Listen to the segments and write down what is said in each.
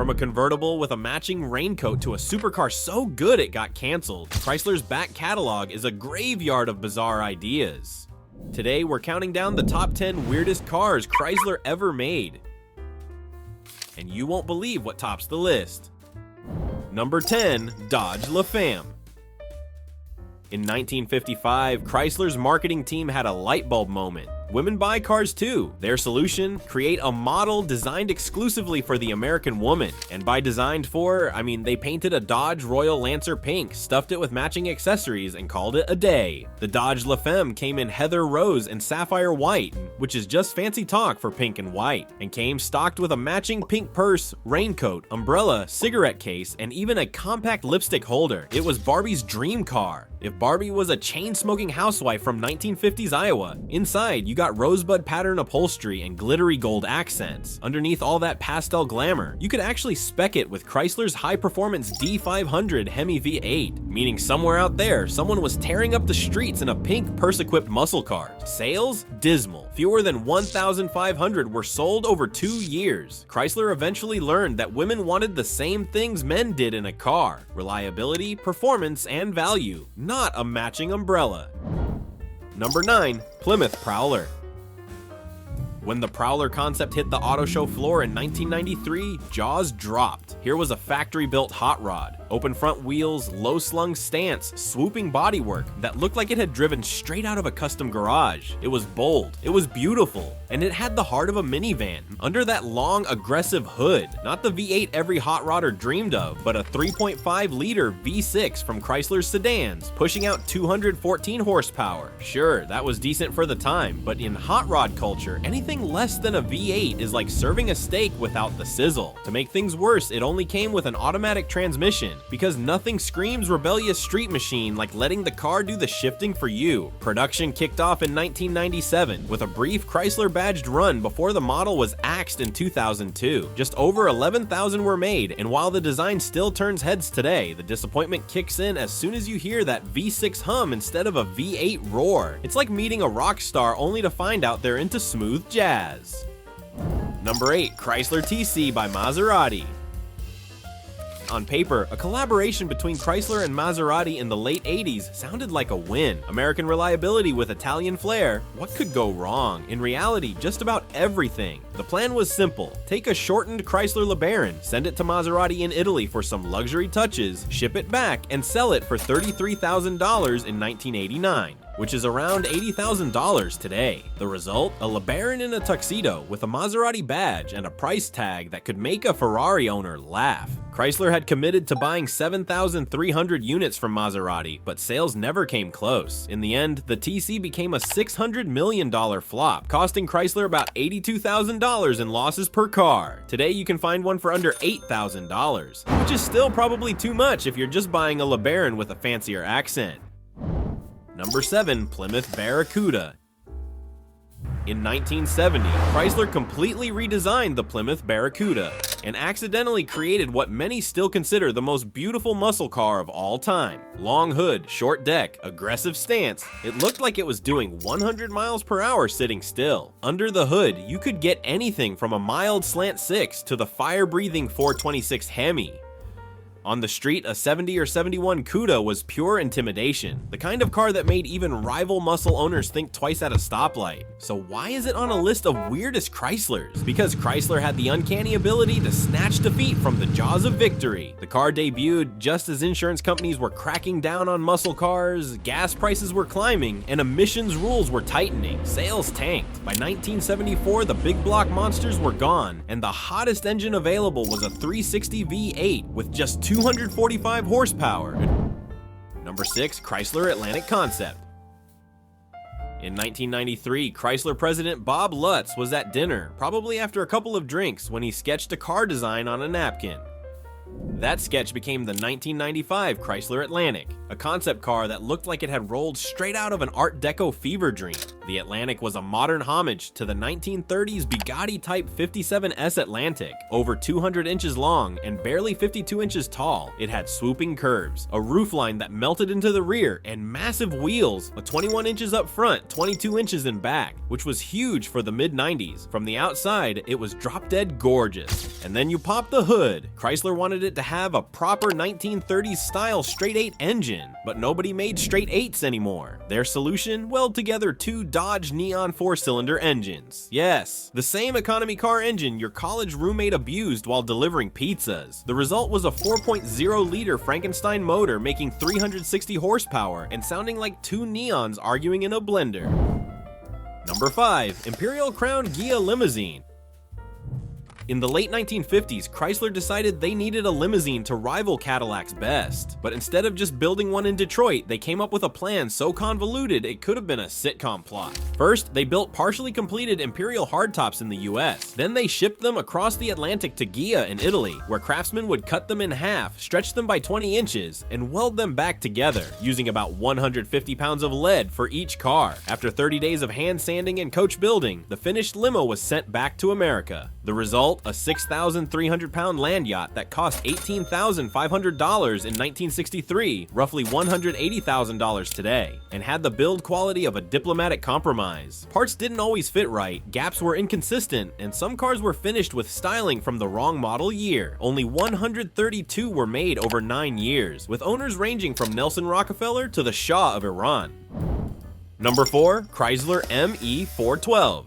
From a convertible with a matching raincoat to a supercar so good it got canceled, Chrysler's back catalog is a graveyard of bizarre ideas. Today, we're counting down the top 10 weirdest cars Chrysler ever made. And you won't believe what tops the list. Number 10, Dodge La Femme. In 1955, Chrysler's marketing team had a light bulb moment. Women buy cars too. Their solution? Create a model designed exclusively for the American woman. And by designed for, I mean they painted a Dodge Royal Lancer pink, stuffed it with matching accessories, and called it a day. The Dodge La Femme came in heather rose and sapphire white, which is just fancy talk for pink and white, and came stocked with a matching pink purse, raincoat, umbrella, cigarette case, and even a compact lipstick holder. It was Barbie's dream car. If Barbie was a chain-smoking housewife from 1950s Iowa, inside you got rosebud pattern upholstery and glittery gold accents. Underneath all that pastel glamour, you could actually spec it with Chrysler's high-performance D500 Hemi V8, meaning somewhere out there, someone was tearing up the streets in a pink purse-equipped muscle car. Sales? Dismal. Fewer than 1,500 were sold over 2 years. Chrysler eventually learned that women wanted the same things men did in a car: reliability, performance, and value, not a matching umbrella. Number 9, Plymouth Prowler. When the Prowler concept hit the auto show floor in 1993, jaws dropped. Here was a factory-built hot rod, open front wheels, low-slung stance, swooping bodywork that looked like it had driven straight out of a custom garage. It was bold, it was beautiful, and it had the heart of a minivan under that long, aggressive hood. Not the V8 every hot rodder dreamed of, but a 3.5-liter V6 from Chrysler's sedans, pushing out 214 horsepower. Sure, that was decent for the time, but in hot rod culture, anything less than a V8 is like serving a steak without the sizzle. To make things worse, it only came with an automatic transmission, because nothing screams rebellious street machine like letting the car do the shifting for you. Production kicked off in 1997 with a brief Chrysler badged run before the model was axed in 2002. Just over 11,000 were made, and while the design still turns heads today, the disappointment kicks in as soon as you hear that V6 hum instead of a V8 roar. It's like meeting a rock star only to find out they're into smooth jazz. Number 8, Chrysler TC by Maserati. On paper, a collaboration between Chrysler and Maserati in the late 80s sounded like a win. American reliability with Italian flair. What could go wrong? In reality, just about everything. The plan was simple. Take a shortened Chrysler LeBaron, send it to Maserati in Italy for some luxury touches, ship it back, and sell it for $33,000 in 1989. Which is around $80,000 today. The result? A LeBaron in a tuxedo with a Maserati badge and a price tag that could make a Ferrari owner laugh. Chrysler had committed to buying 7,300 units from Maserati, but sales never came close. In the end, the TC became a $600 million flop, costing Chrysler about $82,000 in losses per car. Today, you can find one for under $8,000, which is still probably too much if you're just buying a LeBaron with a fancier accent. Number 7, Plymouth Barracuda. In 1970, Chrysler completely redesigned the Plymouth Barracuda and accidentally created what many still consider the most beautiful muscle car of all time. Long hood, short deck, aggressive stance. It looked like it was doing 100 miles per hour sitting still. Under the hood, you could get anything from a mild slant 6 to the fire-breathing 426 Hemi. On the street, a 70 or 71 Cuda was pure intimidation, the kind of car that made even rival muscle owners think twice at a stoplight. So why is it on a list of weirdest Chryslers? Because Chrysler had the uncanny ability to snatch defeat from the jaws of victory. The car debuted just as insurance companies were cracking down on muscle cars, gas prices were climbing, and emissions rules were tightening. Sales tanked. By 1974, the big block monsters were gone, and the hottest engine available was a 360 V8 with just 245 horsepower. Number 6, Chrysler Atlantic Concept. In 1993, Chrysler president Bob Lutz was at dinner, probably after a couple of drinks, when he sketched a car design on a napkin. That sketch became the 1995 Chrysler Atlantic, a concept car that looked like it had rolled straight out of an Art Deco fever dream. The Atlantic was a modern homage to the 1930s Bugatti Type 57S Atlantic. Over 200 inches long and barely 52 inches tall, it had swooping curves, a roofline that melted into the rear, and massive wheels, 21 inches up front, 22 inches in back, which was huge for the mid-90s. From the outside, it was drop-dead gorgeous. And then you pop the hood. Chrysler wanted it to have a proper 1930s style straight-eight engine, but nobody made straight-eights anymore. Their solution? Weld together two Dodge neon 4-cylinder engines. Yes, the same economy car engine your college roommate abused while delivering pizzas. The result was a 4.0-liter Frankenstein motor making 360 horsepower and sounding like two neons arguing in a blender. Number 5. Imperial Crown Ghia Limousine. In the late 1950s, Chrysler decided they needed a limousine to rival Cadillac's best. But instead of just building one in Detroit, they came up with a plan so convoluted it could have been a sitcom plot. First, they built partially completed Imperial hardtops in the US. Then they shipped them across the Atlantic to Ghia in Italy, where craftsmen would cut them in half, stretch them by 20 inches, and weld them back together, using about 150 pounds of lead for each car. After 30 days of hand sanding and coach building, the finished limo was sent back to America. The result? A 6,300-pound land yacht that cost $18,500 in 1963, roughly $180,000 today, and had the build quality of a diplomatic compromise. Parts didn't always fit right, gaps were inconsistent, and some cars were finished with styling from the wrong model year. Only 132 were made over 9 years, with owners ranging from Nelson Rockefeller to the Shah of Iran. Number 4. Chrysler ME Four-Twelve.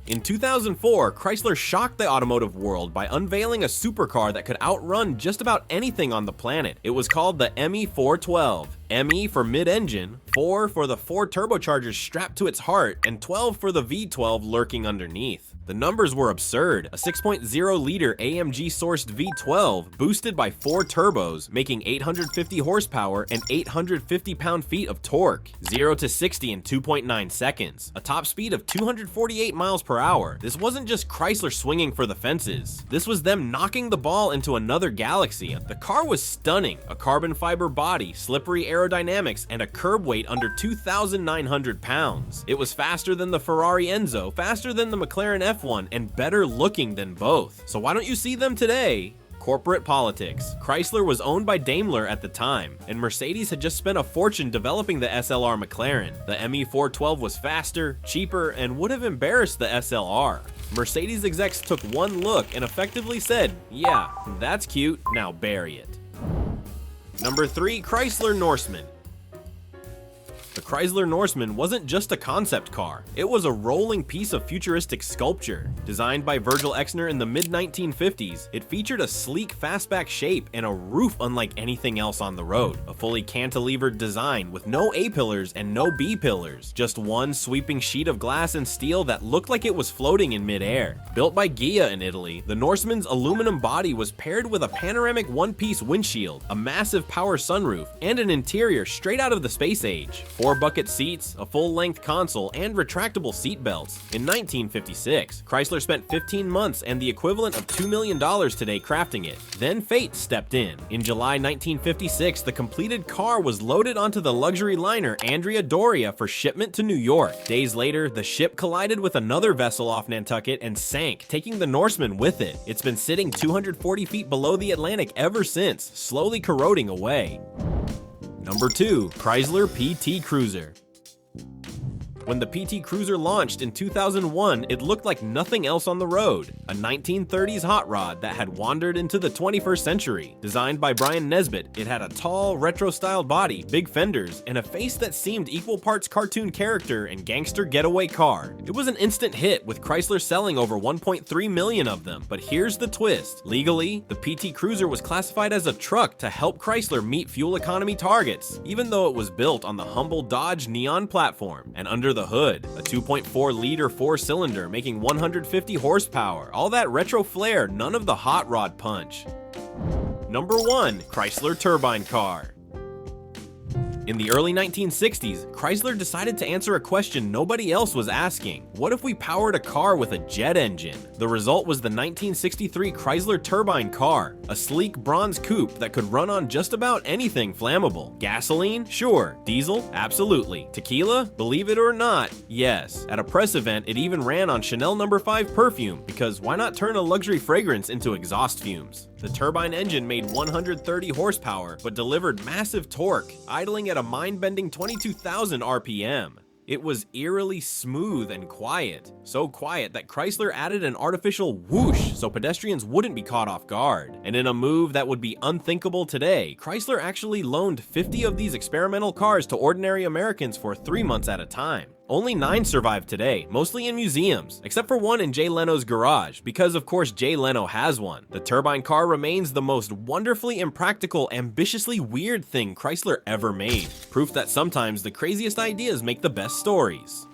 In 2004, Chrysler shocked the automotive world by unveiling a supercar that could outrun just about anything on the planet. It was called the ME Four-Twelve. ME for mid-engine, 4 for the 4 turbochargers strapped to its heart, and 12 for the V12 lurking underneath. The numbers were absurd. A 6.0-liter AMG-sourced V12 boosted by 4 turbos, making 850 horsepower and 850 pound-feet of torque. 0 to 60 in 2.9 seconds. A top speed of 248 miles per hour. This wasn't just Chrysler swinging for the fences. This was them knocking the ball into another galaxy. The car was stunning. A carbon fiber body, slippery aerodynamics, and a curb weight under 2,900 pounds. It was faster than the Ferrari Enzo, faster than the McLaren F1, and better looking than both. So why don't you see them today? Corporate politics. Chrysler was owned by Daimler at the time, and Mercedes had just spent a fortune developing the SLR McLaren. The ME Four-Twelve was faster, cheaper, and would have embarrassed the SLR. Mercedes execs took one look and effectively said, yeah, that's cute, now bury it. Number 3. Chrysler Norseman. The Chrysler Norseman wasn't just a concept car, it was a rolling piece of futuristic sculpture. Designed by Virgil Exner in the mid-1950s, it featured a sleek fastback shape and a roof unlike anything else on the road. A fully cantilevered design with no A-pillars and no B-pillars, just one sweeping sheet of glass and steel that looked like it was floating in midair. Built by Ghia in Italy, the Norseman's aluminum body was paired with a panoramic one-piece windshield, a massive power sunroof, and an interior straight out of the space age. 4 bucket seats, a full-length console, and retractable seat belts. In 1956, Chrysler spent 15 months and the equivalent of $2 million today crafting it. Then fate stepped in. In July 1956, the completed car was loaded onto the luxury liner Andrea Doria for shipment to New York. Days later, the ship collided with another vessel off Nantucket and sank, taking the Norseman with it. It's been sitting 240 feet below the Atlantic ever since, slowly corroding away. Number 2. Chrysler PT Cruiser. When the PT Cruiser launched in 2001, it looked like nothing else on the road. A 1930s hot rod that had wandered into the 21st century. Designed by Brian Nesbitt, it had a tall, retro-styled body, big fenders, and a face that seemed equal parts cartoon character and gangster getaway car. It was an instant hit, with Chrysler selling over 1.3 million of them. But here's the twist. Legally, the PT Cruiser was classified as a truck to help Chrysler meet fuel economy targets, even though it was built on the humble Dodge Neon platform. And under the hood, a 2.4-liter 4-cylinder making 150 horsepower. All that retro flair, none of the hot rod punch. Number 1. Chrysler Turbine Car. In the early 1960s, Chrysler decided to answer a question nobody else was asking. What if we powered a car with a jet engine? The result was the 1963 Chrysler Turbine Car, a sleek bronze coupe that could run on just about anything flammable. Gasoline? Sure. Diesel? Absolutely. Tequila? Believe it or not, yes. At a press event, it even ran on Chanel No. 5 perfume, because why not turn a luxury fragrance into exhaust fumes? The turbine engine made 130 horsepower, but delivered massive torque, idling at a mind-bending 22,000 RPM. It was eerily smooth and quiet, so quiet that Chrysler added an artificial whoosh so pedestrians wouldn't be caught off guard. And in a move that would be unthinkable today, Chrysler actually loaned 50 of these experimental cars to ordinary Americans for 3 months at a time. Only 9 survive today, mostly in museums, except for one in Jay Leno's garage, because of course Jay Leno has one. The turbine car remains the most wonderfully impractical, ambitiously weird thing Chrysler ever made. Proof that sometimes the craziest ideas make the best stories.